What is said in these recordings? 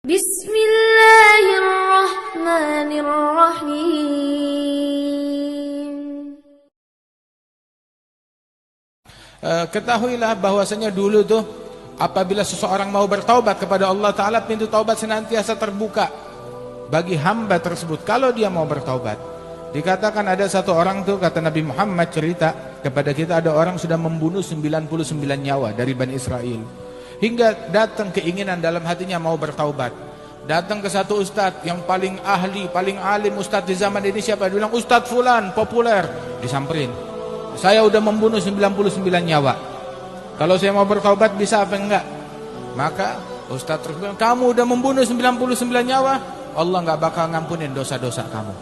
Bismillahirrahmanirrahim. Ketahuilah bahwasanya dulu tuh apabila seseorang mau bertaubat kepada Allah Ta'ala, pintu taubat senantiasa terbuka bagi hamba tersebut kalau dia mau bertaubat. Dikatakan ada satu orang tuh, kata Nabi Muhammad cerita kepada kita, ada orang sudah membunuh 99 nyawa dari Bani Israel, hingga datang keinginan dalam hatinya mau bertaubat. Datang ke satu ustadz yang paling ahli, paling alim ustadz di zaman ini, siapa? Dia bilang Ustadz Fulan, populer. Disamperin, saya udah membunuh 99 nyawa, kalau saya mau bertaubat bisa apa enggak? Maka ustadz terus bilang, kamu udah membunuh 99 nyawa, Allah enggak bakal ngampunin dosa-dosa kamu.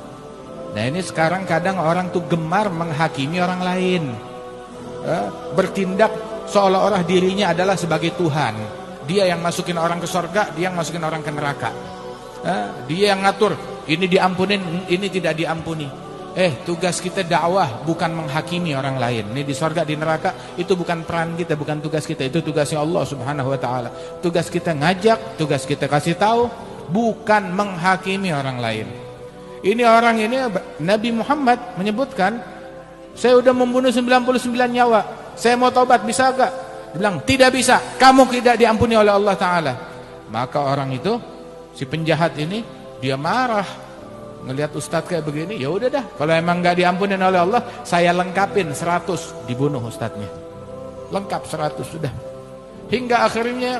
Nah ini sekarang kadang orang tuh gemar menghakimi orang lain, bertindak seolah-olah dirinya adalah sebagai Tuhan. Dia yang masukin orang ke surga, dia yang masukin orang ke neraka. Dia yang ngatur, ini diampunin, ini tidak diampuni. Tugas kita dakwah, bukan menghakimi orang lain. Ini di surga, di neraka, itu bukan peran kita, bukan tugas kita. Itu tugasnya Allah Subhanahu wa ta'ala. Tugas kita ngajak, tugas kita kasih tahu, bukan menghakimi orang lain. Ini orang ini, Nabi Muhammad menyebutkan, saya udah membunuh 99 nyawa, saya mau taubat, bisa gak? Dia bilang, tidak bisa, kamu tidak diampuni oleh Allah Ta'ala. Maka orang itu, si penjahat ini, dia marah. Ngelihat ustadz kayak begini, ya udah dah, kalau emang gak diampuni oleh Allah, saya lengkapin 100, dibunuh ustadznya. Lengkap 100 sudah. Hingga akhirnya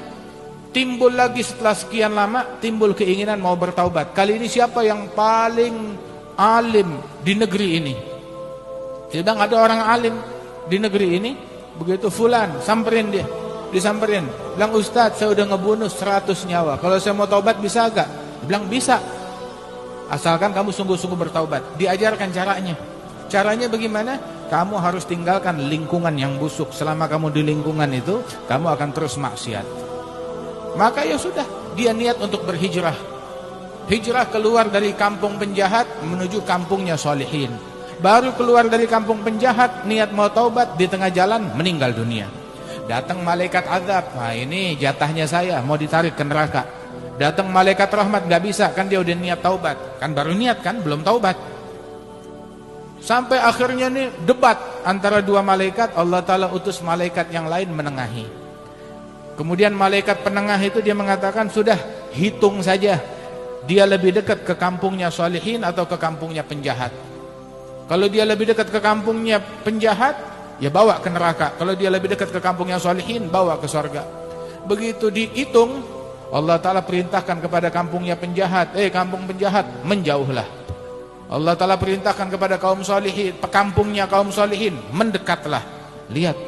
timbul lagi setelah sekian lama, timbul keinginan mau bertaubat. Kali ini siapa yang paling alim di negeri ini? Dia bilang ada orang alim di negeri ini. Begitu Fulan, samperin dia, disamperin, bilang Ustadz saya udah ngebunuh 100 nyawa, kalau saya mau taubat bisa gak? Dia bilang bisa, asalkan kamu sungguh-sungguh bertaubat. Diajarkan caranya. Caranya bagaimana? Kamu harus tinggalkan lingkungan yang busuk. Selama kamu di lingkungan itu, kamu akan terus maksiat. Maka ya sudah, dia niat untuk berhijrah. Hijrah keluar dari kampung penjahat menuju kampungnya solihin. Baru keluar dari kampung penjahat, niat mau taubat, di tengah jalan meninggal dunia. Datang malaikat azab, nah ini jatahnya saya, mau ditarik ke neraka. Datang malaikat rahmat, gak bisa, kan dia udah niat taubat. Kan baru niat kan, belum taubat. Sampai akhirnya nih debat antara dua malaikat, Allah Ta'ala utus malaikat yang lain menengahi. Kemudian malaikat penengah itu dia mengatakan, sudah hitung saja, dia lebih dekat ke kampungnya solihin atau ke kampungnya penjahat. Kalau dia lebih dekat ke kampungnya penjahat, ya bawa ke neraka. Kalau dia lebih dekat ke kampungnya solihin, bawa ke surga. Begitu dihitung, Allah Ta'ala perintahkan kepada kampungnya penjahat, kampung penjahat, menjauhlah. Allah Ta'ala perintahkan kepada kaum solihin, kampungnya kaum solihin, mendekatlah. Lihat,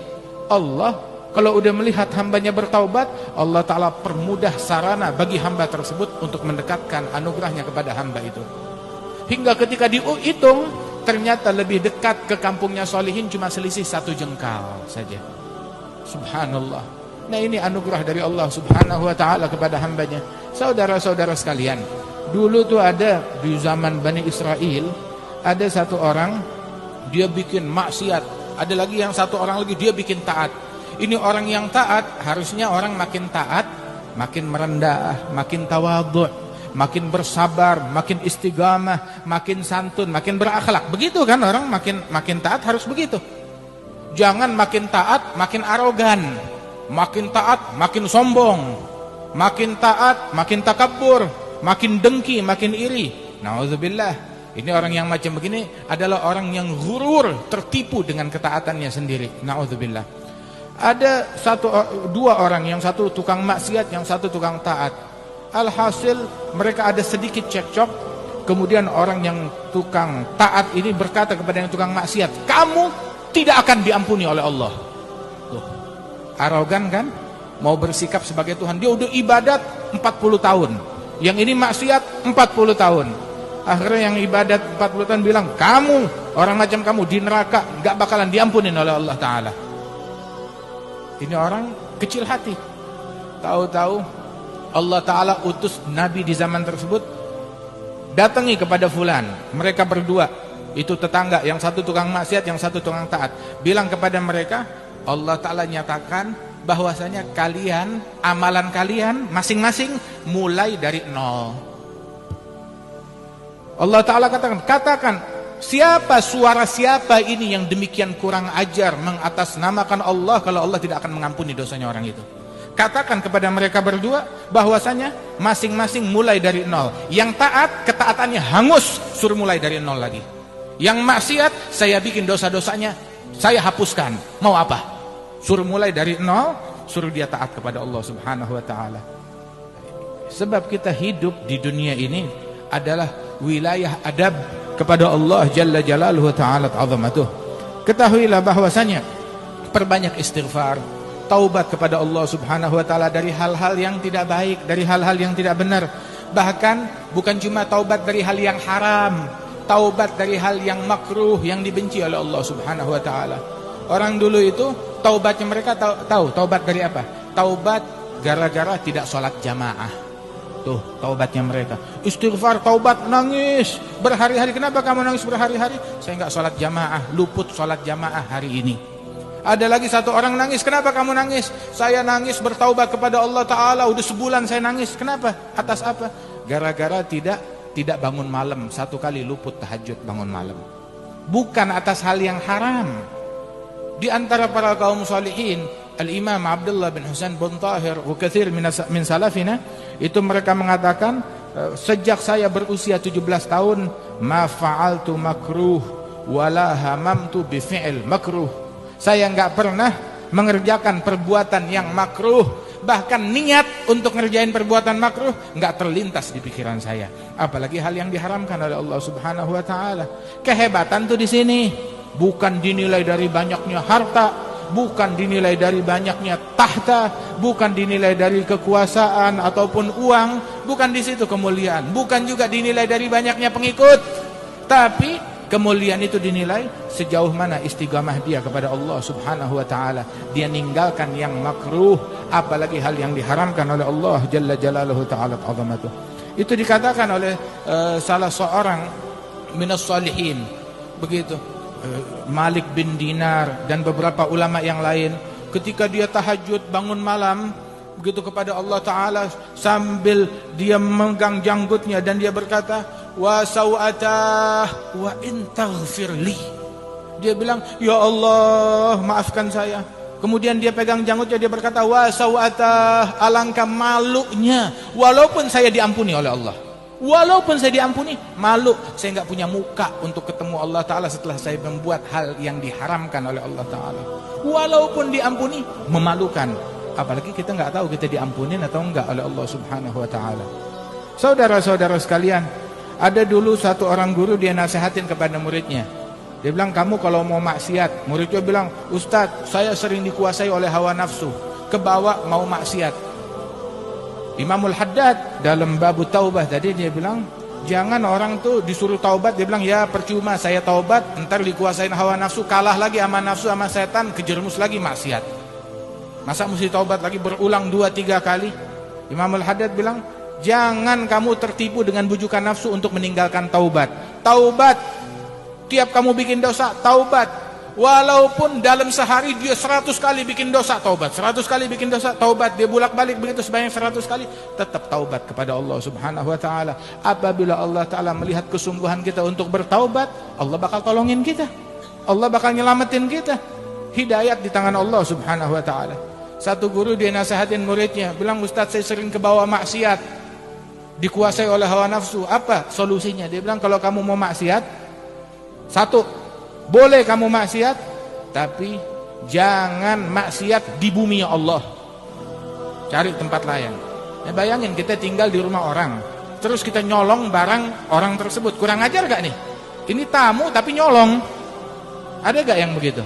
Allah kalau udah melihat hambanya bertaubat, Allah Ta'ala permudah sarana bagi hamba tersebut untuk mendekatkan anugerahnya kepada hamba itu. Hingga ketika dihitung, ternyata lebih dekat ke kampungnya solihin cuma selisih 1 jengkal saja. Subhanallah. Nah ini anugerah dari Allah Subhanahu wa ta'ala kepada hambanya. Saudara-saudara sekalian, dulu tuh ada di zaman Bani Israel, ada satu orang dia bikin maksiat, ada lagi yang satu orang lagi dia bikin taat. Ini orang yang taat, harusnya orang makin taat, makin merendah, makin tawadhu', makin bersabar, makin istiqamah, makin santun, makin berakhlak. Begitu kan orang makin taat harus begitu. Jangan makin taat makin arogan, makin taat makin sombong, makin taat makin takabbur, makin dengki, makin iri. Nauzubillah. Ini orang yang macam begini adalah orang yang ghurur, tertipu dengan ketaatannya sendiri. Nauzubillah. Ada dua orang, yang satu tukang maksiat, yang satu tukang taat. Alhasil mereka ada sedikit cekcok. Kemudian orang yang tukang taat ini berkata kepada yang tukang maksiat, kamu tidak akan diampuni oleh Allah. Tuh, arogan kan? Mau bersikap sebagai Tuhan. Dia udah ibadat 40 tahun, yang ini maksiat 40 tahun. Akhirnya yang ibadat 40 tahun bilang, kamu, orang macam kamu di neraka, gak bakalan diampuni oleh Allah Ta'ala. Ini orang kecil hati. Tahu-tahu Allah Ta'ala utus Nabi di zaman tersebut, datangi kepada Fulan. Mereka berdua, itu tetangga, yang satu tukang maksiat, yang satu tukang taat. Bilang kepada mereka, Allah Ta'ala nyatakan bahwasanya kalian, amalan kalian masing-masing mulai dari nol. Allah Ta'ala katakan, suara siapa ini yang demikian kurang ajar mengatasnamakan Allah kalau Allah tidak akan mengampuni dosanya orang itu. Katakan kepada mereka berdua bahwasanya masing-masing mulai dari nol. Yang taat, ketaatannya hangus, suruh mulai dari nol lagi. Yang maksiat, saya bikin dosa-dosanya, saya hapuskan. Mau apa? Suruh mulai dari nol, suruh dia taat kepada Allah Subhanahu wa Ta'ala. Sebab kita hidup di dunia ini adalah wilayah adab kepada Allah Jalla Jalaluhu Ta'ala Ta'azamatuh. Ketahuilah bahwasanya perbanyak istighfar, taubat kepada Allah Subhanahu wa Ta'ala dari hal-hal yang tidak baik, dari hal-hal yang tidak benar. Bahkan bukan cuma taubat dari hal yang haram, taubat dari hal yang makruh, yang dibenci oleh Allah Subhanahu wa Ta'ala. Orang dulu itu taubatnya mereka tahu taubat dari apa? Taubat gara-gara tidak sholat jamaah. Tuh taubatnya mereka. Istighfar, taubat, nangis berhari-hari. Kenapa kamu nangis berhari-hari? Saya enggak sholat jamaah, luput sholat jamaah hari ini. Ada lagi satu orang nangis. Kenapa kamu nangis? Saya nangis bertaubat kepada Allah Ta'ala. Udah sebulan saya nangis. Kenapa? Atas apa? Gara-gara tidak bangun malam. Satu kali luput tahajud bangun malam. Bukan atas hal yang haram. Di antara para kaum salihin, Al-Imam Abdullah bin Husain bin Tahir wa katsir min salafina, itu mereka mengatakan, sejak saya berusia 17 tahun, ma fa'altu makruh wala hamamtu bi fi'il makruh. Saya enggak pernah mengerjakan perbuatan yang makruh, bahkan niat untuk ngerjain perbuatan makruh enggak terlintas di pikiran saya, apalagi hal yang diharamkan oleh Allah Subhanahu wa Ta'ala. Kehebatan tuh di sini bukan dinilai dari banyaknya harta, bukan dinilai dari banyaknya tahta, bukan dinilai dari kekuasaan ataupun uang, bukan di situ kemuliaan, bukan juga dinilai dari banyaknya pengikut, tapi kemuliaan itu dinilai sejauh mana istiqamah dia kepada Allah Subhanahu wa Ta'ala. Dia ninggalkan yang makruh, apalagi hal yang diharamkan oleh Allah Jalla Jalaluhu Ta'ala Ta'azamatuh. Itu dikatakan oleh salah seorang minas salihin, begitu, Malik bin Dinar dan beberapa ulama yang lain, ketika dia tahajud bangun malam begitu kepada Allah Ta'ala, sambil dia memegang janggutnya dan dia berkata, wa sawatah wa in taghfirli. Dia bilang, ya Allah maafkan saya. Kemudian dia pegang janggutnya, dia berkata, wa sawatah, alangkah malunya walaupun saya diampuni oleh Allah. Walaupun saya diampuni, malu, saya enggak punya muka untuk ketemu Allah Ta'ala setelah saya membuat hal yang diharamkan oleh Allah Ta'ala. Walaupun diampuni, memalukan. Apalagi kita enggak tahu kita diampunin atau enggak oleh Allah Subhanahu wa Ta'ala. Saudara-saudara sekalian, ada dulu satu orang guru, dia nasihatin kepada muridnya. Dia bilang, kamu kalau mau maksiat, muridnya bilang, Ustadz, saya sering dikuasai oleh hawa nafsu, kebawa mau maksiat. Imamul Haddad dalam babu taubah tadi dia bilang, jangan orang tuh disuruh taubat, dia bilang, ya percuma saya taubat, ntar dikuasain hawa nafsu, kalah lagi sama nafsu sama setan, kejermus lagi maksiat. Masa mesti taubat lagi berulang 2-3 kali? Imamul Haddad bilang, jangan kamu tertipu dengan bujukan nafsu untuk meninggalkan taubat. Taubat, tiap kamu bikin dosa, taubat. Walaupun dalam sehari dia 100 kali bikin dosa, taubat. 100 kali bikin dosa, taubat. Dia bolak-balik begitu sebanyak 100 kali, tetap taubat kepada Allah Subhanahu wa Ta'ala. Apabila Allah Ta'ala melihat kesungguhan kita untuk bertaubat, Allah bakal tolongin kita, Allah bakal nyelamatin kita. Hidayat di tangan Allah Subhanahu wa Ta'ala. Satu guru dia nasihatin muridnya, bilang, Ustadz, saya sering kebawa maksiat, dikuasai oleh hawa nafsu. Apa solusinya? Dia bilang, kalau kamu mau maksiat, satu, boleh kamu maksiat, tapi jangan maksiat di bumi Allah. Cari tempat lain. Ya, bayangin kita tinggal di rumah orang, terus kita nyolong barang orang tersebut. Kurang ajar gak nih? Ini tamu tapi nyolong. Ada gak yang begitu?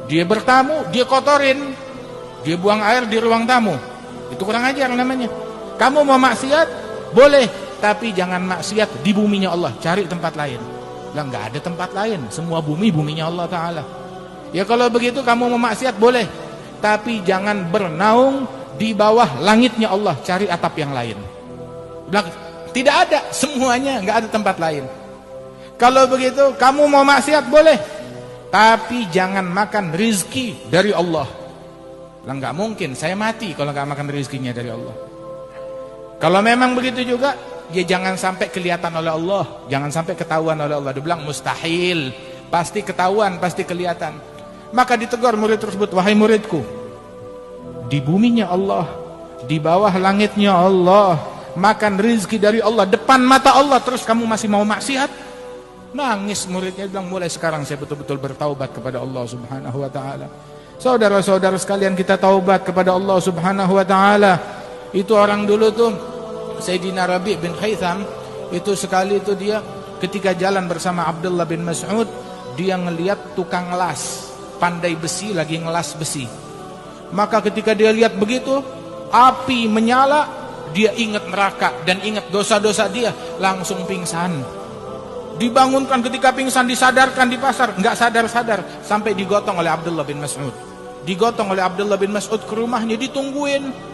Dia bertamu, dia kotorin, dia buang air di ruang tamu. Itu kurang ajar namanya. Kamu mau maksiat, boleh, tapi jangan maksiat di buminya Allah. Cari tempat lain. Lah, nggak ada tempat lain, semua buminya Allah Ta'ala. Ya kalau begitu kamu mau maksiat boleh, tapi jangan bernaung di bawah langitnya Allah. Cari atap yang lain. Bilang, tidak ada, semuanya nggak ada tempat lain. Kalau begitu kamu mau maksiat boleh, tapi jangan makan rizki dari Allah. Lah nggak mungkin saya mati kalau nggak makan rizkinya dari Allah. Kalau memang begitu juga, ya jangan sampai kelihatan oleh Allah, jangan sampai ketahuan oleh Allah. Dia bilang mustahil, pasti ketahuan, pasti kelihatan. Maka ditegur murid tersebut, wahai muridku, di buminya Allah, di bawah langitnya Allah, makan rizki dari Allah, depan mata Allah, terus kamu masih mau maksiat? Nangis muridnya, bilang mulai sekarang saya betul-betul bertaubat kepada Allah subhanahu wa ta'ala. Saudara-saudara sekalian, kita taubat kepada Allah subhanahu wa ta'ala. Itu orang dulu tuh Sayyidina Rabi' bin Haytham, itu sekali itu dia ketika jalan bersama Abdullah bin Mas'ud, dia ngelihat tukang las, pandai besi lagi ngelas besi. Maka ketika dia lihat begitu, api menyala, dia ingat neraka dan ingat dosa-dosa dia, langsung pingsan. Dibangunkan, ketika pingsan disadarkan di pasar, nggak sadar-sadar, sampai digotong oleh Abdullah bin Mas'ud. Digotong oleh Abdullah bin Mas'ud ke rumahnya, ditungguin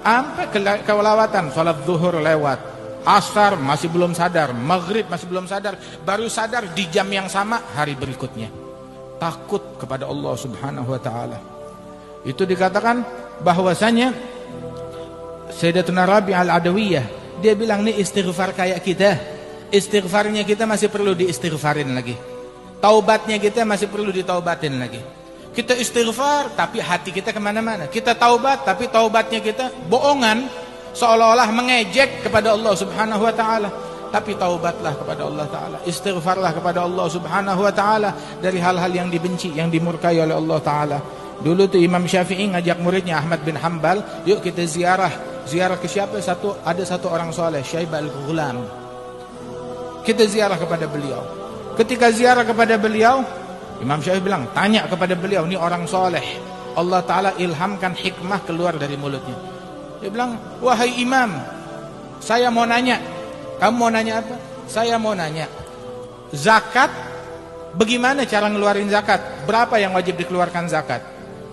sampai kelewatan. Salat zuhur lewat, asar masih belum sadar, maghrib masih belum sadar, baru sadar di jam yang sama hari berikutnya. Takut kepada Allah subhanahu wa ta'ala. Itu dikatakan bahwasanya Sayyidatuna Rabi' al-Adawiyah, dia bilang nih istighfar kayak kita, istighfarnya kita masih perlu diistighfarin lagi, taubatnya kita masih perlu ditaubatin lagi. Kita istighfar tapi hati kita kemana-mana. Kita taubat tapi taubatnya kita bohongan, seolah-olah mengejek kepada Allah subhanahu wa ta'ala. Tapi taubatlah kepada Allah ta'ala, istighfarlah kepada Allah subhanahu wa ta'ala dari hal-hal yang dibenci, yang dimurkai oleh Allah ta'ala. Dulu tuh Imam Syafi'i ngajak muridnya Ahmad bin Hanbal, yuk kita ziarah. Ziarah ke siapa? Ada satu orang soleh, Syaibah al-Ghulam. Kita ziarah kepada beliau. Ketika ziarah kepada beliau, Imam Syafi'i bilang, tanya kepada beliau, ini orang soleh, Allah ta'ala ilhamkan hikmah keluar dari mulutnya. Dia bilang, wahai imam, saya mau nanya. Kamu mau nanya apa? Saya mau nanya, zakat, bagaimana cara ngeluarin zakat? Berapa yang wajib dikeluarkan zakat?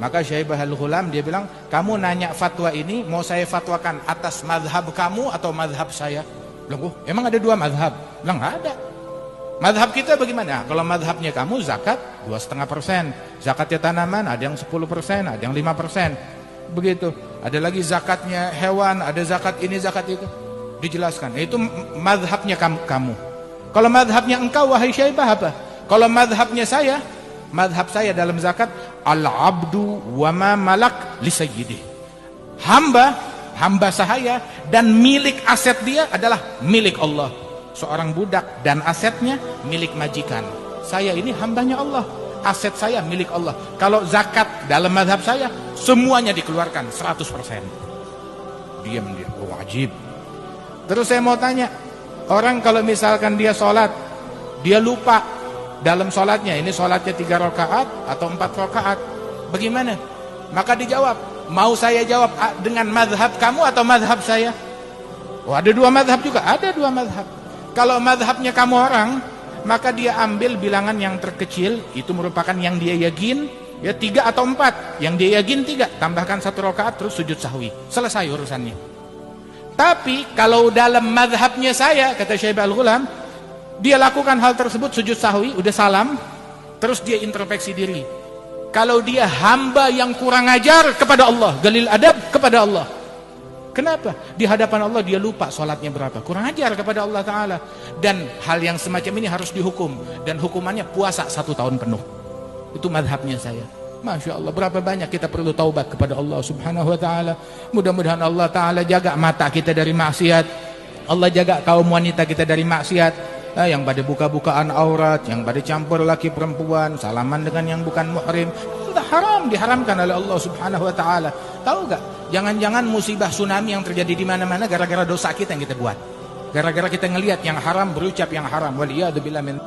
Maka Syaibah al-Ghulam dia bilang, kamu nanya fatwa ini, mau saya fatwakan atas madhab kamu atau madhab saya? Bilang, emang ada dua madhab? Bilang, nggak ada. Madhab kita bagaimana? Kalau madhabnya kamu zakat 2,5%, zakatnya tanaman ada yang 10%, ada yang 5%, begitu. Ada lagi zakatnya hewan, ada zakat ini, zakat itu. Dijelaskan, itu madhabnya kamu. Kalau madhabnya engkau wahai Syaibah apa? Kalau madhabnya saya, madhab saya dalam zakat, al-abdu wa ma malak li sayyidih. Hamba sahaya dan milik aset dia adalah milik Allah. Seorang budak dan asetnya milik majikan. Saya ini hambanya Allah, aset saya milik Allah. Kalau zakat dalam madhab saya, semuanya dikeluarkan 100%. Diam dia, wajib. Terus saya mau tanya, orang kalau misalkan dia sholat, dia lupa dalam sholatnya, ini sholatnya 3 rakaat atau 4 rakaat, bagaimana? Maka dijawab, mau saya jawab dengan madhab kamu atau madhab saya? Oh, ada dua madhab juga, ada dua madhab. Kalau madhabnya kamu orang, maka dia ambil bilangan yang terkecil, itu merupakan yang dia yakin, ya 3 atau 4, yang dia yakin 3, tambahkan 1 rakaat terus sujud sahwi, selesai urusannya. Tapi kalau dalam madhabnya saya, kata Syaibah al-Ghulam, dia lakukan hal tersebut, sujud sahwi, udah salam, terus dia introspeksi diri. Kalau dia hamba yang kurang ajar kepada Allah, galil adab kepada Allah. Kenapa? Di hadapan Allah dia lupa sholatnya berapa, kurang ajar kepada Allah Ta'ala. Dan hal yang semacam ini harus dihukum, dan hukumannya puasa 1 tahun penuh. Itu madhabnya saya. Masya Allah, berapa banyak kita perlu taubat kepada Allah Subhanahu Wa Ta'ala. Mudah-mudahan Allah Ta'ala jaga mata kita dari maksiat, Allah jaga kaum wanita kita dari maksiat, yang pada buka-bukaan aurat, yang pada campur laki perempuan, salaman dengan yang bukan muhrim. Itu haram, diharamkan oleh Allah Subhanahu Wa Ta'ala. Tahu gak? Jangan-jangan musibah tsunami yang terjadi di mana-mana gara-gara dosa kita yang kita buat. Gara-gara kita ngelihat yang haram, berucap yang haram. Waliyadzubillah min